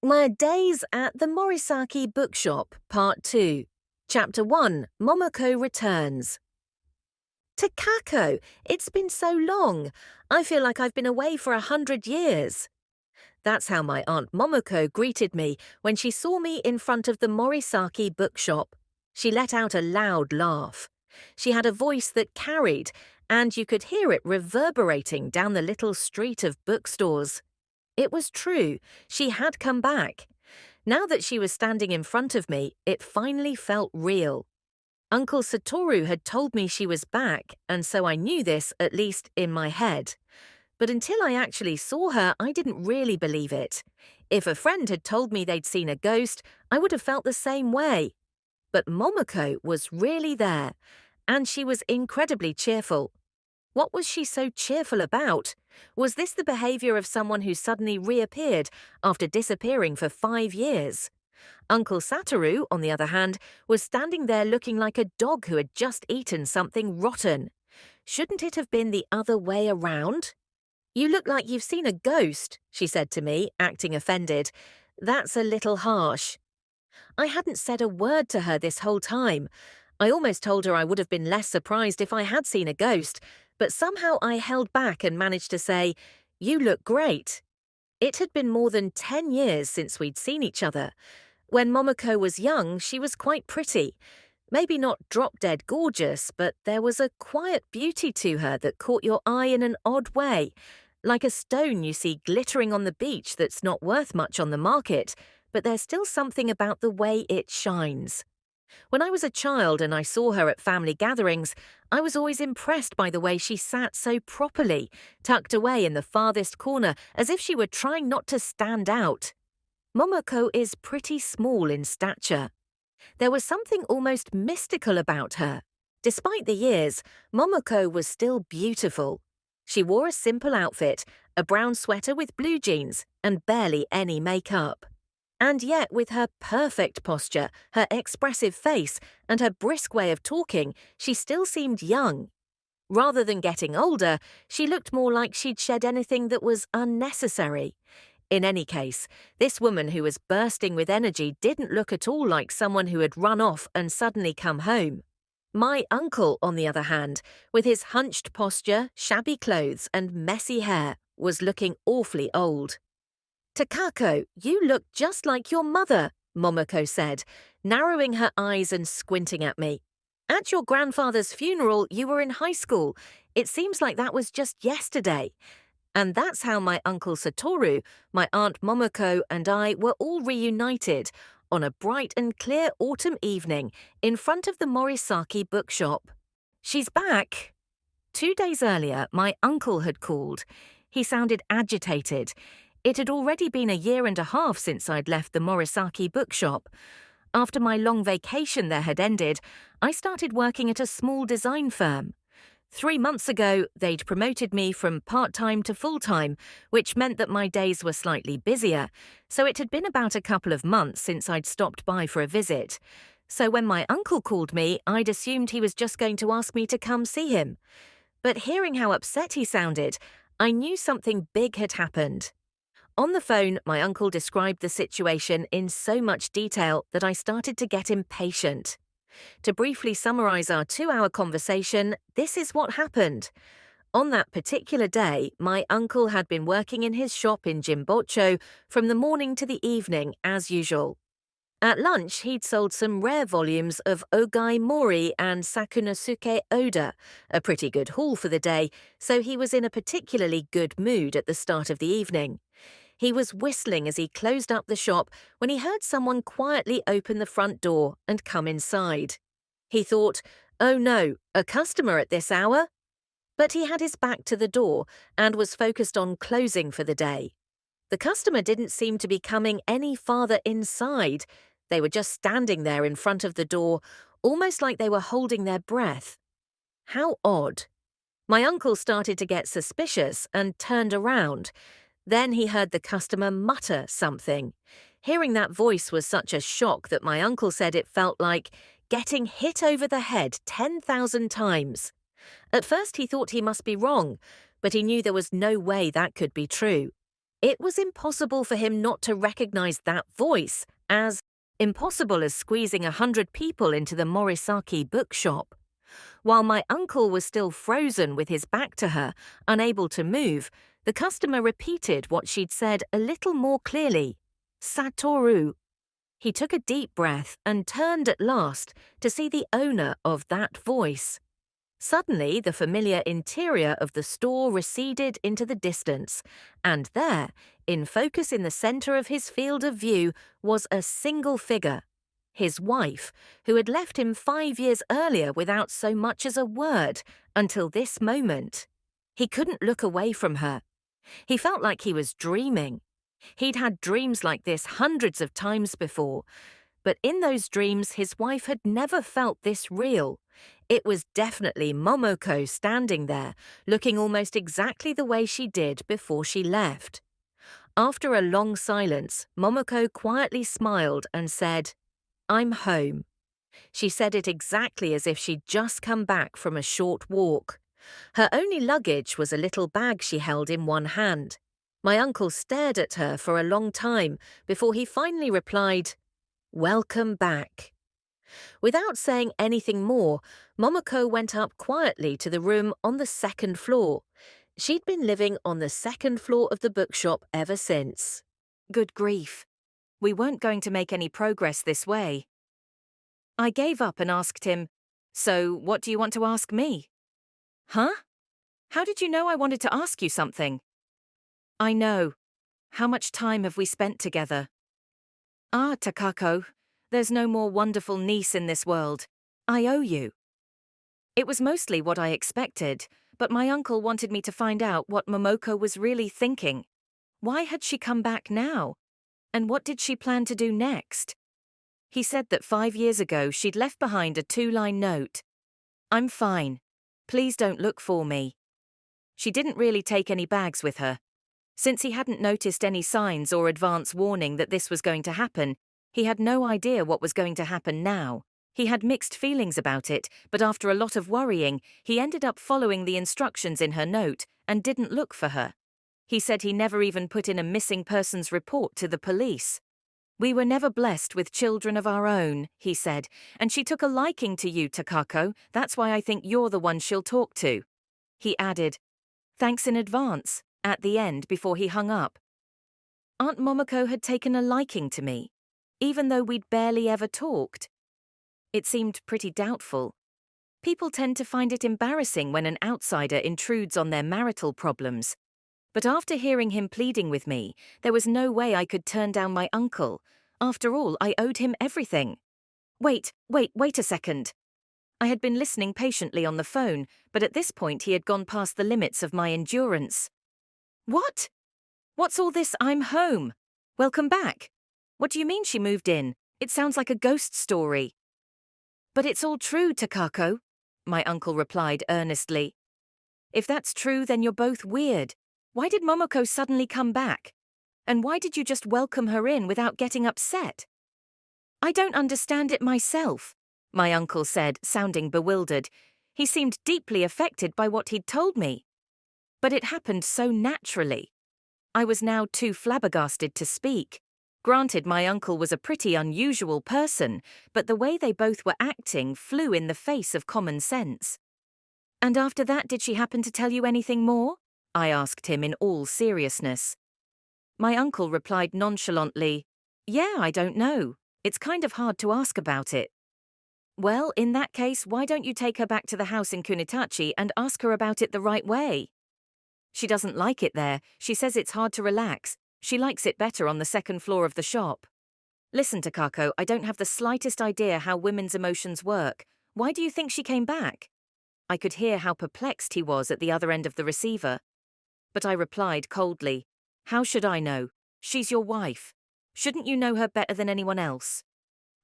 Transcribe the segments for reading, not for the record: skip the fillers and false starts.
My Days at the Morisaki Bookshop, Part 2. Chapter 1, Momoko Returns. Takako, it's been so long. I feel like I've been away for 100 years. That's how my Aunt Momoko greeted me when she saw me in front of the Morisaki Bookshop. She let out a loud laugh. She had a voice that carried, and you could hear it reverberating down the little street of bookstores. It was true, she had come back. Now that she was standing in front of me, it finally felt real. Uncle Satoru had told me she was back, and so I knew this, at least in my head. But until I actually saw her, I didn't really believe it. If a friend had told me they'd seen a ghost, I would have felt the same way. But Momoko was really there, and she was incredibly cheerful. What was she so cheerful about? Was this the behavior of someone who suddenly reappeared after disappearing for 5 years? Uncle Satoru, on the other hand, was standing there looking like a dog who had just eaten something rotten. Shouldn't it have been the other way around? "You look like you've seen a ghost," she said to me, acting offended. "That's a little harsh." I hadn't said a word to her this whole time. I almost told her I would have been less surprised if I had seen a ghost, but somehow I held back and managed to say, "You look great." It had been more than 10 years since we'd seen each other. When Momoko was young, she was quite pretty. Maybe not drop-dead gorgeous, but there was a quiet beauty to her that caught your eye in an odd way, like a stone you see glittering on the beach that's not worth much on the market, but there's still something about the way it shines. When I was a child and I saw her at family gatherings, I was always impressed by the way she sat so properly, tucked away in the farthest corner as if she were trying not to stand out. Momoko is pretty small in stature. There was something almost mystical about her. Despite the years, Momoko was still beautiful. She wore a simple outfit, a brown sweater with blue jeans, and barely any makeup. And yet, with her perfect posture, her expressive face, and her brisk way of talking, she still seemed young. Rather than getting older, she looked more like she'd shed anything that was unnecessary. In any case, this woman who was bursting with energy didn't look at all like someone who had run off and suddenly come home. My uncle, on the other hand, with his hunched posture, shabby clothes, and messy hair, was looking awfully old. "Takako, you look just like your mother," Momoko said, narrowing her eyes and squinting at me. "At your grandfather's funeral, you were in high school. It seems like that was just yesterday." And that's how my Uncle Satoru, my Aunt Momoko, and I were all reunited on a bright and clear autumn evening in front of the Morisaki Bookshop. "She's back." 2 days earlier, my uncle had called. He sounded agitated. It had already been a year and a half since I'd left the Morisaki Bookshop. After my long vacation there had ended, I started working at a small design firm. 3 months ago, they'd promoted me from part-time to full-time, which meant that my days were slightly busier, so it had been about a couple of months since I'd stopped by for a visit. So when my uncle called me, I'd assumed he was just going to ask me to come see him. But hearing how upset he sounded, I knew something big had happened. On the phone, my uncle described the situation in so much detail that I started to get impatient. To briefly summarize our 2-hour conversation, this is what happened. On that particular day, my uncle had been working in his shop in Jimbocho from the morning to the evening, as usual. At lunch, he'd sold some rare volumes of Ogai Mori and Sakunosuke Oda, a pretty good haul for the day, so he was in a particularly good mood at the start of the evening. He was whistling as he closed up the shop when he heard someone quietly open the front door and come inside. He thought, "Oh no, a customer at this hour?" But he had his back to the door and was focused on closing for the day. The customer didn't seem to be coming any farther inside. They were just standing there in front of the door, almost like they were holding their breath. How odd. My uncle started to get suspicious and turned around. Then he heard the customer mutter something. Hearing that voice was such a shock that my uncle said it felt like getting hit over the head 10,000 times. At first he thought he must be wrong, but he knew there was no way that could be true. It was impossible for him not to recognize that voice, as impossible as squeezing 100 people into the Morisaki Bookshop. While my uncle was still frozen with his back to her, unable to move, the customer repeated what she'd said a little more clearly. Satoru. He took a deep breath and turned at last to see the owner of that voice. Suddenly, the familiar interior of the store receded into the distance, and there, in focus in the center of his field of view, was a single figure. His wife, who had left him 5 years earlier without so much as a word until this moment. He couldn't look away from her. He felt like he was dreaming. He'd had dreams like this hundreds of times before, but in those dreams his wife had never felt this real. It was definitely Momoko standing there, looking almost exactly the way she did before she left. After a long silence, Momoko quietly smiled and said, "I'm home." She said it exactly as if she'd just come back from a short walk. Her only luggage was a little bag she held in one hand. My uncle stared at her for a long time before he finally replied, "Welcome back." Without saying anything more, Momoko went up quietly to the room on the second floor. She'd been living on the second floor of the bookshop ever since. Good grief. We weren't going to make any progress this way. I gave up and asked him, "So, what do you want to ask me?" "Huh? How did you know I wanted to ask you something?" "I know. How much time have we spent together?" "Ah, Takako, there's no more wonderful niece in this world. I owe you." It was mostly what I expected, but my uncle wanted me to find out what Momoko was really thinking. Why had she come back now? And what did she plan to do next? He said that 5 years ago she'd left behind a 2-line note. "I'm fine. Please don't look for me." She didn't really take any bags with her. Since he hadn't noticed any signs or advance warning that this was going to happen, he had no idea what was going to happen now. He had mixed feelings about it, but after a lot of worrying, he ended up following the instructions in her note and didn't look for her. He said he never even put in a missing persons report to the police. "We were never blessed with children of our own," he said, "and she took a liking to you, Takako. That's why I think you're the one she'll talk to." He added, "Thanks in advance," at the end before he hung up. Aunt Momoko had taken a liking to me, even though we'd barely ever talked. It seemed pretty doubtful. People tend to find it embarrassing when an outsider intrudes on their marital problems. But after hearing him pleading with me, there was no way I could turn down my uncle. After all, I owed him everything. Wait a second. I had been listening patiently on the phone, but at this point he had gone past the limits of my endurance. "What? What's all this 'I'm home'? Welcome back. What do you mean she moved in? It sounds like a ghost story." "But it's all true, Takako," my uncle replied earnestly. "If that's true, then you're both weird. Why did Momoko suddenly come back? And why did you just welcome her in without getting upset?" "I don't understand it myself," my uncle said, sounding bewildered. He seemed deeply affected by what he'd told me. But it happened so naturally. I was now too flabbergasted to speak. Granted, my uncle was a pretty unusual person, but the way they both were acting flew in the face of common sense. "And after that, did she happen to tell you anything more?" I asked him in all seriousness. My uncle replied nonchalantly, "Yeah, I don't know. It's kind of hard to ask about it." "Well, in that case, why don't you take her back to the house in Kunitachi and ask her about it the right way?" "She doesn't like it there. She says it's hard to relax. She likes it better on the second floor of the shop." "Listen, Takako, I don't have the slightest idea how women's emotions work. Why do you think she came back?" I could hear how perplexed he was at the other end of the receiver. But I replied coldly, "How should I know? She's your wife. Shouldn't you know her better than anyone else?"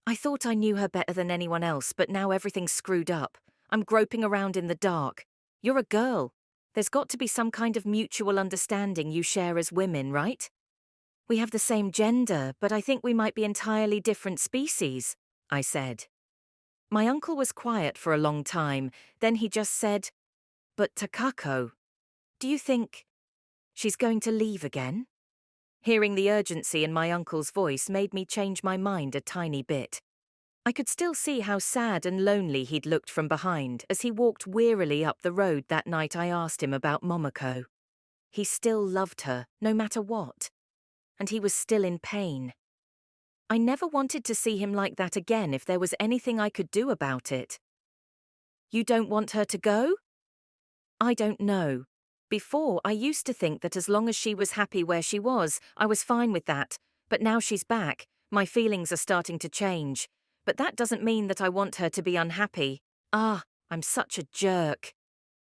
"I thought I knew her better than anyone else, but now everything's screwed up. I'm groping around in the dark. You're a girl. There's got to be some kind of mutual understanding you share as women, right?" "We have the same gender, but I think we might be entirely different species," I said. My uncle was quiet for a long time, then he just said, "But Takako, do you think she's going to leave again?" Hearing the urgency in my uncle's voice made me change my mind a tiny bit. I could still see how sad and lonely he'd looked from behind as he walked wearily up the road that night I asked him about Momoko. He still loved her, no matter what. And he was still in pain. I never wanted to see him like that again if there was anything I could do about it. You don't want her to go? I don't know. Before, I used to think that as long as she was happy where she was, I was fine with that. But now she's back, my feelings are starting to change. But that doesn't mean that I want her to be unhappy. I'm such a jerk.